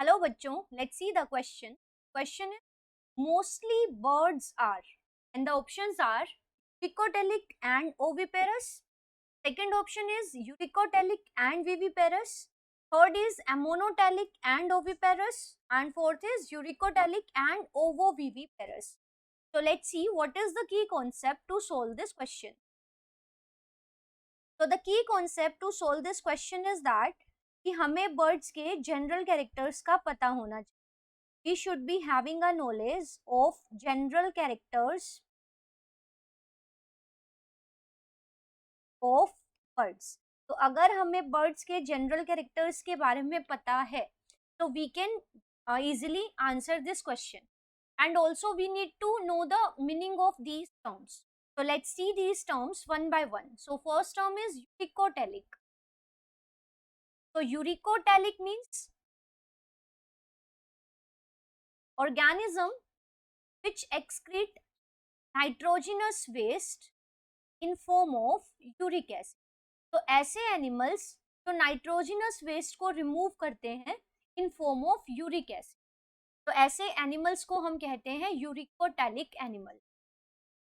Hello बच्चों, let's see the question. Question is mostly birds are, and the options are epicotelic and oviparous. Second option is eurycotelic and viviparous. Third is ammonotelic and oviparous, and fourth is eurycotelic and ovoviviparous. So let's see what is the key concept to solve this question. So the key concept to solve this question is that कि हमें birds के general characters का पता होना चाहिए. We should be having a knowledge of general characters of birds. तो अगर हमें birds के general characters के बारे में पता है तो we can easily answer this question. And also we need to know the meaning of these terms. So let's see these terms one by one. So first term is eurycotelic. So eurycotelic means organism which excrete nitrogenous waste in form of uric acid. तो ऐसे animals जो nitrogenous waste को remove करते हैं in form of uric acid, तो ऐसे animals को हम कहते हैं यूरिकोटैलिक एनिमल.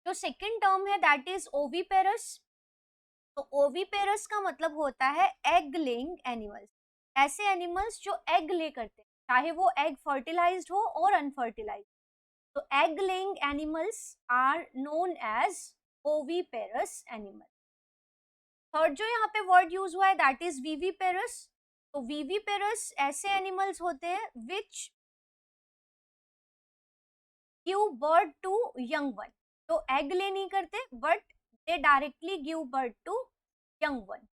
जो सेकंड टर्म है दैट इज ओविपेरस. तो ओविपेरस का मतलब होता है एग लेइंग एनिमल्स. ऐसे एनिमल्स जो एग ले करते हैं, चाहे वो एग फर्टिलाइज्ड हो और अनफर्टिलाइज्ड. तो egg laying animals are known as oviparous animal. Third जो यहाँ पे वर्ड यूज हुआ है दैट इज विविपेरस. तो विविपेरस ऐसे एनिमल्स होते हैं which give birth to young one. तो एग ले नहीं करते but they directly give birth to young one.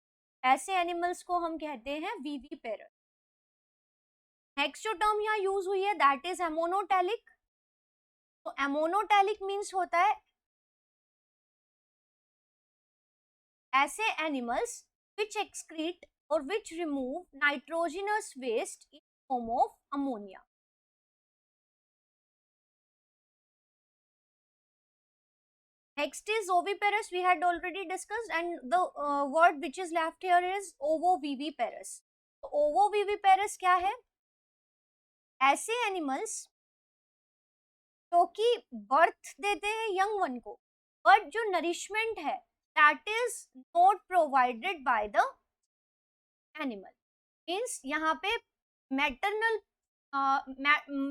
ऐसे एनिमल्स को हम कहते हैं विविपेरस. नेक्स्ट जो टर्म यहाँ यूज हुई है दैट इज एमोनोटैलिक. तो एमोनोटैलिक मीन्स होता है ऐसे animals which excrete or which remove nitrogenous waste in form of ammonia. Next is oviparous, we had already discussed, and the word which is left here is ovoviviparous. तो ovoviviparous क्या है? ऐसे animals जो कि birth देते हैं young one को, but जो नरिशमेंट है that is not provided by the animal. Means यहाँ पे maternal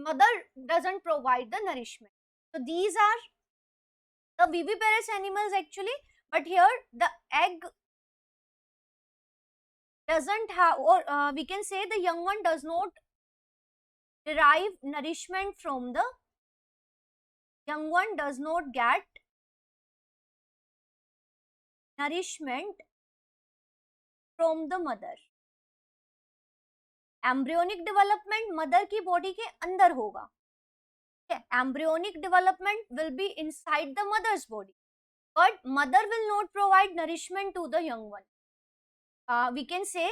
mother doesn't provide the nourishment. So these are the viviparous animals actually, but here the egg doesn't have, or we can say the young one does not derive nourishment from the young one, does not get nourishment from the mother. Embryonic development mother की body के अंदर होगा. Embryonic development will be inside the mother's body, but mother will not provide nourishment to the young one. We can say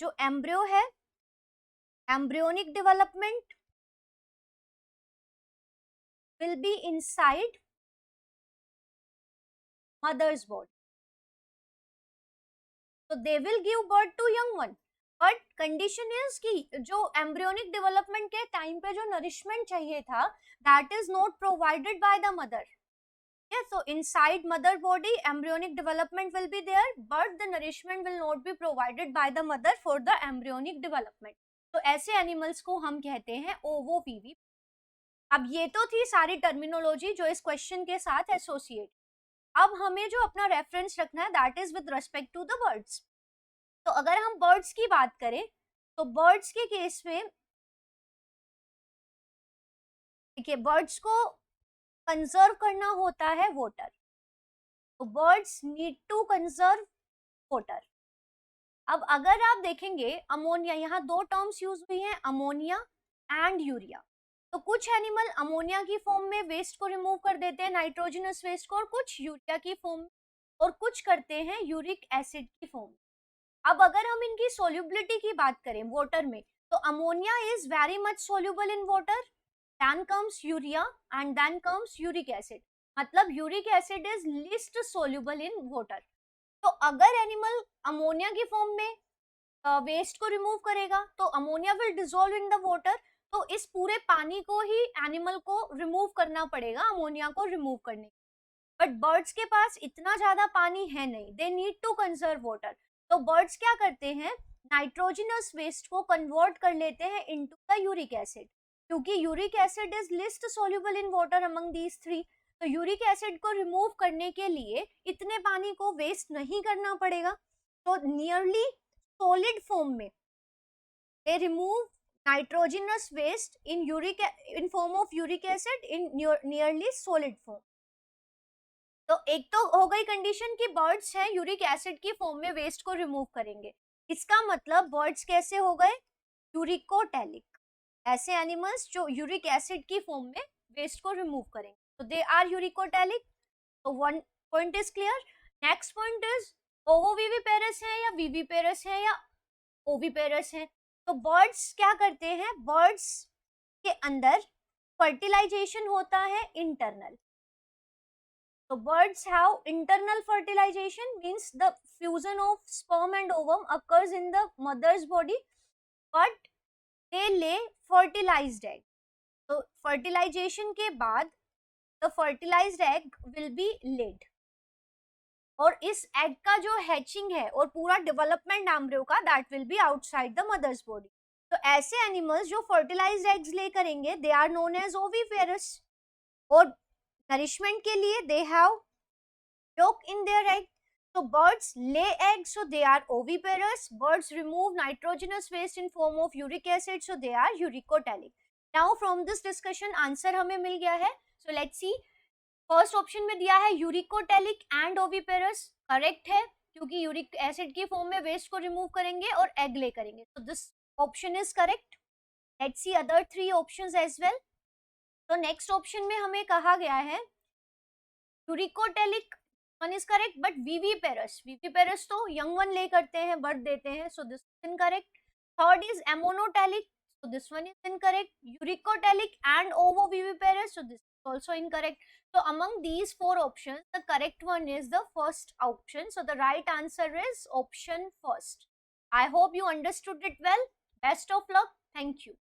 जो embryo है, embryonic development will be inside mother's body. तो they will give birth to young one, but condition is कि जो embryonic development के time पे जो nourishment चाहिए था that is not provided by the mother. So inside mother body embryonic development will be there, but the nourishment will not be provided by the mother for the embryonic development. तो ऐसे animals को हम कहते हैं ओवोविवी. अब ये तो थी सारी टर्मिनोलॉजी जो इस क्वेश्चन के साथ एसोसिएट. अब हमें जो अपना रेफरेंस रखना है that is with respect to the birds. तो अगर हम बर्ड्स की बात करें तो बर्ड्स के केस में देखिए बर्ड्स को कंजर्व करना होता है वाटर. तो birds need to conserve water. अब अगर आप देखेंगे अमोनिया, यहाँ दो टर्म्स यूज हुई हैं, अमोनिया एंड यूरिया. तो कुछ एनिमल अमोनिया की फॉर्म में वेस्ट को रिमूव कर देते हैं, नाइट्रोजनस वेस्ट को, और कुछ यूरिया की फॉर्म में, और कुछ करते हैं यूरिक एसिड की फॉर्म. अब अगर हम इनकी सोल्यूबिलिटी की बात करें वाटर में, तो ammonia is very much soluble in water, then comes urea and then comes uric acid. मतलब uric acid is list soluble in water. तो अगर एनिमल अमोनिया की फॉर्म में वेस्ट को रिमूव करेगा, तो ammonia will dissolve in the water, तो इस पूरे पानी को ही एनिमल को रिमूव करना पड़ेगा अमोनिया को रिमूव करने। बट बर्ड्स के पास इतना ज्यादा पानी है नहीं, they need to conserve water, तो बर्ड्स क्या करते हैं, नाइट्रोजिनस वेस्ट को कन्वर्ट कर लेते हैं इनटू द यूरिक एसिड, क्योंकि uric acid is list soluble in water among these three, तो यूरिक एसिड को रिमूव करने के लिए इतने पानी को वेस्ट नहीं करना पड़ेगा, तो नियरली सॉलिड फॉर्म में they remove nitrogenous waste in form of uric acid in nearly solid form। तो एक तो हो गई कंडीशन कि बर्ड्स हैं यूरिक एसिड की फॉर्म में वेस्ट को रिमूव करेंगे, इसका मतलब बर्ड्स कैसे हो गए, यूरिकोटैलिक, ऐसे एनिमल्स जो यूरिक एसिड की फॉर्म में वेस्ट को रिमूव करेंगे, तो दे आर यूरिकोटैलिक। तो one point is clear. Next point is ovoviviparous है या विविपेरस है या ओविपेरस है। तो बर्ड्स क्या करते हैं, बर्ड्स के अंदर फर्टिलाइजेशन होता है internal, so birds have internal fertilization, means the fusion of sperm and ovum occurs in the mother's body, but they lay fertilized egg, so fertilization के बाद the fertilized egg will be laid, और इस egg का जो hatching है और पूरा development embryo का that will be outside the mother's body. तो ऐसे एनिमल्स जो फर्टिलाइज्ड एग्स ले करेंगे they are known as oviparous, और नरिशमेंट के लिए they have yolk in their egg, so birds lay eggs, so they are oviparous, birds remove nitrogenous waste in form of uric acid, so they are uricotelic। now from this discussion answer हमें मिल गया है, so let's see, first option में दिया है uricotelic and oviparous, correct है क्योंकि uric acid की form में वेस्ट को रिमूव करेंगे और एग ले करेंगे, so this option is correct। let's see other three options as well। तो नेक्स्ट ऑप्शन में हमें कहा गया है uricotelic one is correct, but viviparous तो यंग वन ले करते हैं, बर्थ देते हैं, so this is incorrect. Third is ammonotelic, so this one is incorrect। Uricotelic and ovoviviparous, so this is also incorrect। so among these four options the correct one is the first option, so the right answer is option first। I hope you understood it well, best of luck, thank you।